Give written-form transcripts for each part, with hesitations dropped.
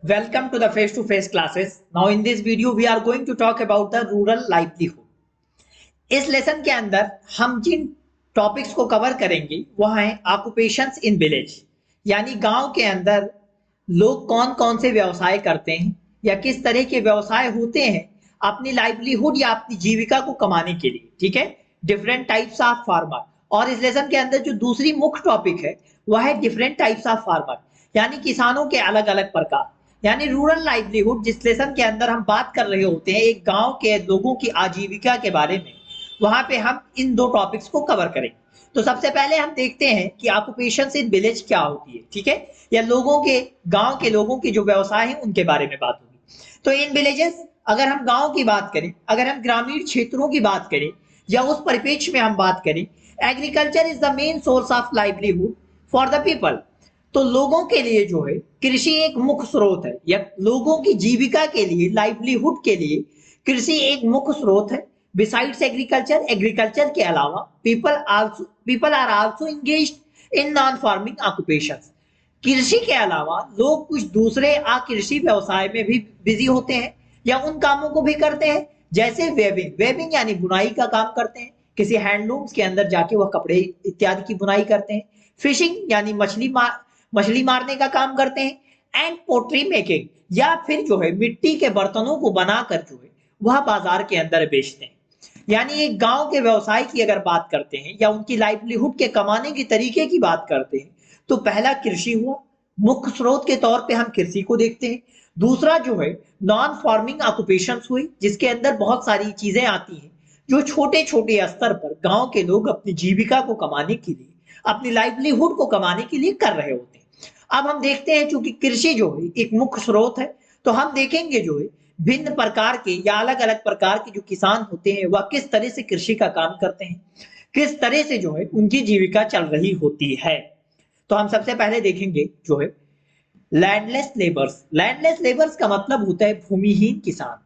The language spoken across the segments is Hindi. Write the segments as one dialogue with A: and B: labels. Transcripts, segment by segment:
A: Welcome to the face-to-face classes. Now in this video we are going to talk about the rural livelihood. इस लेसन के अंदर हम जिन टॉपिक्स को कवर करेंगे वह हैं ऑक्यूपेशंस इन विलेज, यानी गांव के अंदर लोग कौन कौन से व्यवसाय करते हैं या किस तरह के व्यवसाय होते हैं अपनी लाइवलीहुड या अपनी जीविका को कमाने के लिए। ठीक है, डिफरेंट टाइप्स ऑफ फार्मर। और इस लेसन के अंदर जो दूसरी मुख्य टॉपिक है वह है डिफरेंट टाइप्स ऑफ फार्मर, यानी किसानों के अलग अलग प्रकार, यानी रूरल लाइवलीहुड। जिस लेसन के अंदर हम बात कर रहे होते हैं एक गांव के लोगों की आजीविका के बारे में, वहां पे हम इन दो टॉपिक्स को कवर करेंगे। तो सबसे पहले हम देखते हैं कि ऑक्यूपेशंस इन विलेज क्या होती है। ठीक है, या लोगों के गांव के लोगों के जो व्यवसाय है उनके बारे में बात होगी। तो इन विलेजेस, अगर हम गांव की बात करें, अगर हम ग्रामीण क्षेत्रों की बात करें या उस परिप्रेक्ष्य में हम बात करें, agriculture is the main source of livelihood for the people. तो लोगों के लिए जो है कृषि एक मुख्य स्रोत है, या लोगों की जीविका के लिए, लाइवलीहुड के लिए कृषि एक मुख्य स्रोत है। बिसाइड्स एग्रीकल्चर, एग्रीकल्चर के अलावा people are also engaged in non farming occupations. कृषि के अलावा लोग कुछ दूसरे अकृषि व्यवसाय में भी बिजी होते हैं या उन कामों को भी करते हैं, जैसे वेबिंग। वेबिंग यानी बुनाई का काम करते हैं, किसी हैंडलूम्स के अंदर जाके वह कपड़े इत्यादि की बुनाई करते हैं। फिशिंग यानी मछली मारने का काम करते हैं। एंड पोट्री मेकिंग, या फिर जो है मिट्टी के बर्तनों को बनाकर जो है वह बाजार के अंदर बेचते हैं। यानी एक गांव के व्यवसाय की अगर बात करते हैं या उनकी लाइवलीहुड के कमाने के तरीके की बात करते हैं, तो पहला कृषि हुआ, मुख्य स्रोत के तौर पे हम कृषि को देखते हैं। दूसरा जो है नॉन फार्मिंग ऑक्यूपेशंस हुई, जिसके अंदर बहुत सारी चीजें आती हैं जो छोटे छोटे स्तर पर गांव के लोग अपनी जीविका को कमाने के लिए, अपनी लाइवलीहुड को कमाने के लिए कर रहे होते हैं। अब हम देखते हैं, चूंकि कृषि जो है एक मुख्य स्रोत है, तो हम देखेंगे जो है भिन्न प्रकार के या अलग अलग प्रकार के जो किसान होते हैं वह किस तरह से कृषि का काम करते हैं, किस तरह से जो है उनकी जीविका चल रही होती है। तो हम सबसे पहले देखेंगे जो है लैंडलेस लेबर्स। लैंडलेस लेबर्स का मतलब होता है भूमिहीन किसान।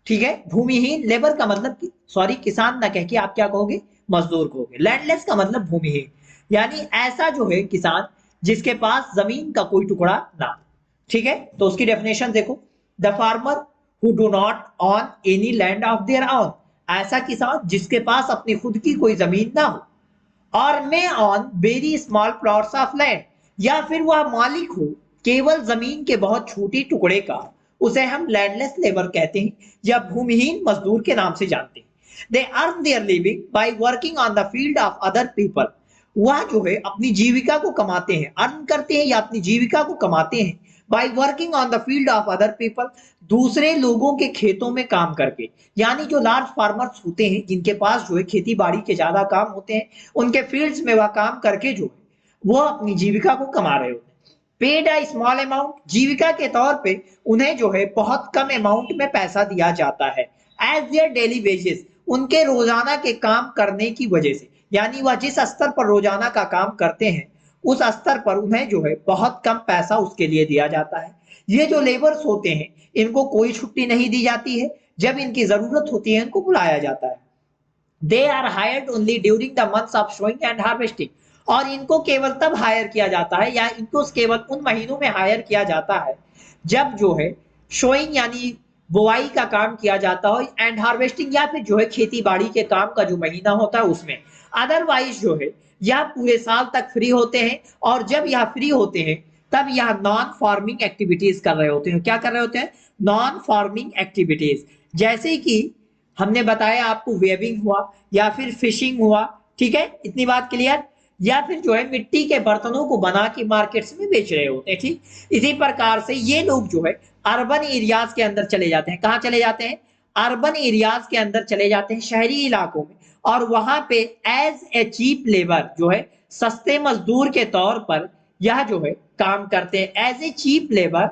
A: ठीक है, भूमिहीन, लेबर का मतलब सॉरी किसान ना कह के आप क्या कहोगे, मजदूर कहोगे। लैंडलेस का मतलब भूमिहीन, यानी ऐसा जो है किसान जिसके पास जमीन का कोई टुकड़ा ना। ठीक है, तो उसकी डेफिनेशन देखो, the farmer who do not on any land of their own. ऐसा किसान जिसके पास अपनी खुद की कोई जमीन ना हो, और may on very small plots of land, या फिर वह मालिक हो केवल जमीन के बहुत छोटे टुकड़े का, उसे हम लैंडलेस लेबर कहते हैं या भूमिहीन मजदूर के नाम से जानते हैं। They earn their living by working on the field of other people. वह जो है अपनी जीविका को कमाते हैं, अर्न करते हैं या अपनी जीविका को कमाते हैं by working on the field of other people, दूसरे लोगों के खेतों में काम करके। यानी जो लार्ज फार्मर्स होते हैं जिनके पास जो है खेती बाड़ी के ज्यादा काम होते हैं, उनके फील्ड्स में वह काम करके जो है वह अपनी जीविका को कमा रहे होते हैं। पेड अ स्मॉल अमाउंट, जीविका के तौर पे उन्हें जो है बहुत कम अमाउंट में पैसा दिया जाता है एज देयर डेली वेजेस, उनके रोजाना के काम करने की वजह से। यानी वह जिस स्तर पर रोजाना का काम करते हैं उस स्तर पर उन्हें जो है बहुत कम पैसा उसके लिए दिया जाता है। ये जो लेबर्स होते हैं इनको कोई छुट्टी नहीं दी जाती है, जब इनकी जरूरत होती है इनको बुलाया जाता है। They are hired only during the months of sowing and harvesting, और इनको केवल तब हायर किया जाता है या इनको केवल उन महीनों में हायर किया जाता है जब जो है शोइंग यानी बुआई का काम किया जाता हो, एंड हार्वेस्टिंग या फिर जो है खेती बाड़ी के काम का जो महीना होता है उसमें। अदरवाइज जो है यह पूरे साल तक फ्री होते हैं, और जब यह फ्री होते हैं तब यह नॉन फार्मिंग एक्टिविटीज कर रहे होते हैं। क्या कर रहे होते हैं, नॉन फार्मिंग एक्टिविटीज, जैसे कि हमने बताया आपको वेबिंग हुआ या फिर फिशिंग हुआ। ठीक है, इतनी बात क्लियर। या फिर जो है मिट्टी के बर्तनों को बना के मार्केट्स में बेच रहे होते हैं। ठीक, इसी प्रकार से ये लोग जो है अर्बन एरियाज के अंदर चले जाते हैं। कहाँ चले जाते हैं, अर्बन एरियाज के अंदर चले जाते हैं, शहरी इलाकों में, और वहां पे एज ए चीप लेबर जो है सस्ते मजदूर के तौर पर यह जो है काम करते हैं, as a cheap labour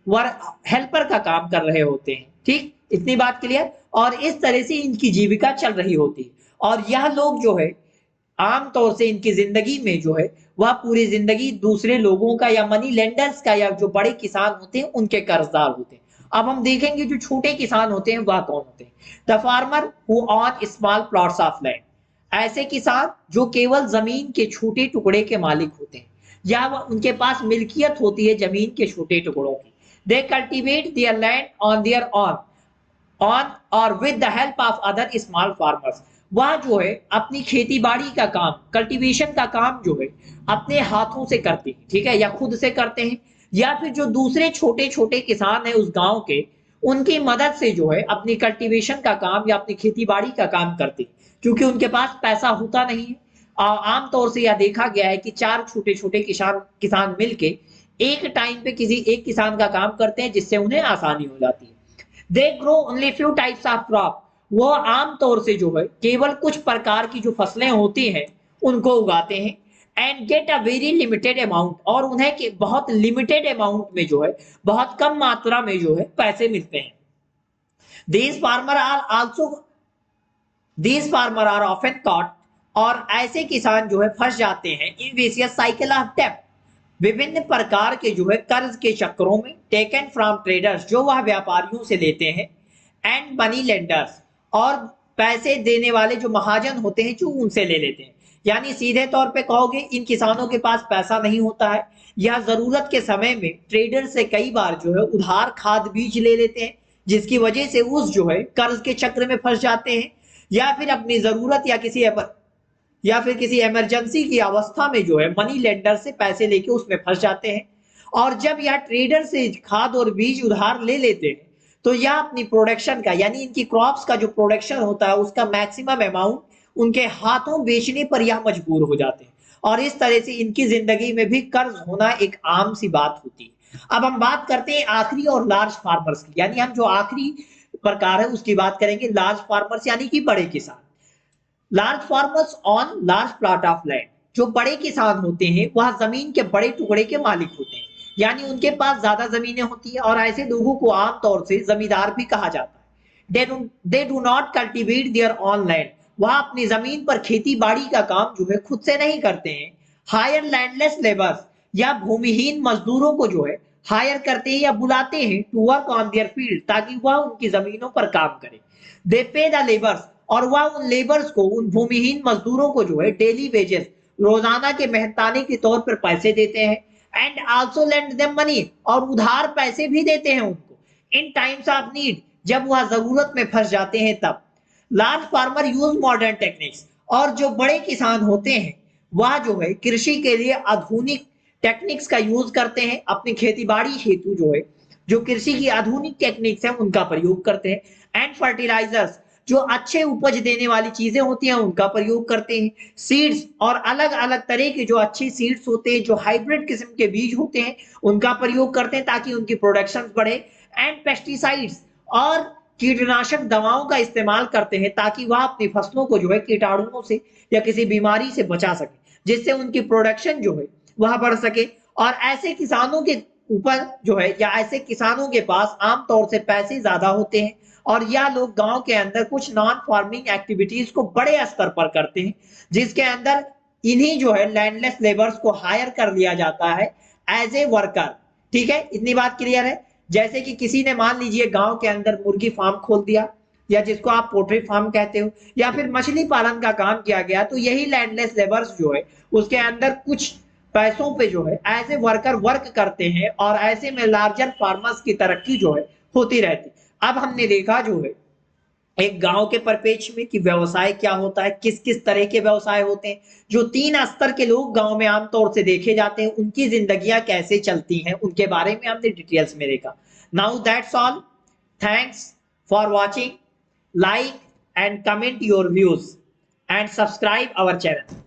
A: work helper का काम कर रहे होते हैं। ठीक, इतनी बात क्लियर। और इस तरह से इनकी जीविका चल रही होती है, और यह लोग जो है आमतौर से इनकी जिंदगी में जो है वह पूरी जिंदगी दूसरे लोगों का या मनी लेंडर्स का या जो बड़े किसान होते हैं उनके कर्जदार होते हैं। अब हम देखेंगे जो छोटे किसान होते हैं वह कौन होते हैं। The farmer who on small plots of land, ऐसे किसान जो केवल जमीन के छोटे टुकड़े के मालिक होते हैं, या उनके पास मिल्कियत होती है जमीन के छोटे टुकड़ों की। They cultivate their land on their own or with the help of other small farmers. वह जो है अपनी खेती बाड़ी का काम, कल्टीवेशन का काम जो है अपने हाथों से करते हैं, ठीक है, या खुद से करते हैं, या फिर जो दूसरे छोटे छोटे किसान हैं उस गांव के, उनकी मदद से जो है अपनी कल्टीवेशन का काम या अपनी खेती बाड़ी का काम करते हैं, क्योंकि उनके पास पैसा होता नहीं है। आमतौर से यह देखा गया है कि चार छोटे छोटे किसान किसान मिलके एक टाइम पे किसी एक किसान का काम करते हैं, जिससे उन्हें आसानी हो जाती है। They grow only few types of crop. वो आमतौर से जो है केवल कुछ प्रकार की जो फसलें होती हैं उनको उगाते हैं। And get a very limited amount, और उन्हें के बहुत लिमिटेड अमाउंट में जो है, बहुत कम मात्रा में जो है पैसे मिलते हैं। These farmer are also these farmer are often caught, और ऐसे किसान जो है फंस जाते हैं इन विशियस साइकिल ऑफ डेब्ट, विभिन्न प्रकार के जो है कर्ज के चक्रों में, टेकन फ्रॉम ट्रेडर्स, जो वह व्यापारियों से लेते हैं, एंड मनी लेंडर्स, और पैसे देने वाले जो महाजन होते हैं जो उनसे ले लेते हैं। यानी सीधे तौर पे कहोगे इन किसानों के पास पैसा नहीं होता है, या जरूरत के समय में ट्रेडर से कई बार जो है उधार खाद बीज ले लेते हैं, जिसकी वजह से उस जो है कर्ज के चक्र में फंस जाते हैं, या फिर अपनी जरूरत या फिर किसी इमरजेंसी की अवस्था में जो है मनी लेंडर से पैसे लेके उसमें फंस जाते हैं। और जब यह ट्रेडर से खाद और बीज उधार ले लेते हैं, तो यह अपनी प्रोडक्शन का, यानी इनकी क्रॉप्स का जो प्रोडक्शन होता है उसका मैक्सिमम अमाउंट उनके हाथों बेचने पर यह मजबूर हो जाते हैं, और इस तरह से इनकी जिंदगी में भी कर्ज होना एक आम सी बात होती है। अब हम बात करते हैं आखिरी और लार्ज फार्मर्स की, यानी हम जो आखिरी प्रकार है उसकी बात करेंगे, लार्ज फार्मर्स यानी कि बड़े किसान। Large farmers on large plot of land, जो बड़े किसान होते हैं वह जमीन के बड़े टुकड़े के मालिक होते हैं, यानी उनके पास ज्यादा जमीनें होती है, और ऐसे लोगों को आमतौर से जमींदार भी कहा जाता है। They do not cultivate their own land, वह अपनी जमीन पर खेती बाड़ी का काम जो है खुद से नहीं करते हैं। हायर लैंडलेस लेबर्स, या भूमिहीन मजदूरों को जो है हायर करते हैं या बुलाते हैं to work on their field, ताकि वह उनकी जमीनों पर काम करें। दे पे द लेबर्स, और वह उन लेबर्स को, उन भूमिहीन मजदूरों को जो है डेली वेजेस, रोजाना के मेहनताने के तौर पर पैसे देते हैं। And also lend them money, और उधार पैसे भी देते हैं उनको इन टाइम्स ऑफ नीड, जब वह जरूरत में फंस जाते हैं तब। Large farmer use modern techniques, और जो बड़े किसान होते हैं वह जो है कृषि के लिए आधुनिक टेक्निक्स का यूज करते हैं, अपनी खेती बाड़ी हेतु जो है जो कृषि की आधुनिक टेक्निक्स है उनका प्रयोग करते हैं। एंड फर्टिलाइजर्स, जो अच्छे उपज देने वाली चीजें होती हैं उनका प्रयोग करते हैं। सीड्स, और अलग अलग तरह के जो अच्छे सीड्स होते हैं, जो हाइब्रिड किस्म के बीज होते हैं उनका प्रयोग करते हैं ताकि उनकी प्रोडक्शन बढ़े। एंड पेस्टिसाइड्स, और कीटनाशक दवाओं का इस्तेमाल करते हैं ताकि वह अपनी फसलों को जो है कीटाणुओं से या किसी बीमारी से बचा सके, जिससे उनकी प्रोडक्शन जो है वह बढ़ सके। और ऐसे किसानों के ऊपर जो है, या ऐसे किसानों के पास आमतौर से पैसे ज्यादा होते हैं, और यह लोग गांव के अंदर कुछ नॉन फार्मिंग एक्टिविटीज को बड़े स्तर पर करते हैं, जिसके अंदर इन्हीं जो है लैंडलेस लेबर्स को हायर कर लिया जाता है एज ए वर्कर। ठीक है, इतनी बात क्लियर है। जैसे कि किसी ने मान लीजिए गांव के अंदर मुर्गी फार्म खोल दिया, या जिसको आप पोल्ट्री फार्म कहते हो, या फिर मछली पालन का काम किया गया, तो यही लैंडलेस लेबर्स जो है उसके अंदर कुछ पैसों पे जो है एज ए वर्कर वर्क करते हैं, और ऐसे में लार्जर फार्मर्स की तरक्की जो है होती रहती। अब हमने देखा जो है एक गांव के परिप्रेक्ष्य में कि व्यवसाय क्या होता है, किस किस तरह के व्यवसाय होते हैं, जो 3 स्तर के लोग गांव में आमतौर से देखे जाते हैं, उनकी जिंदगियां कैसे चलती हैं, उनके बारे में हमने डिटेल्स में देखा। Now that's all, thanks for watching, like and comment your views and subscribe our channel.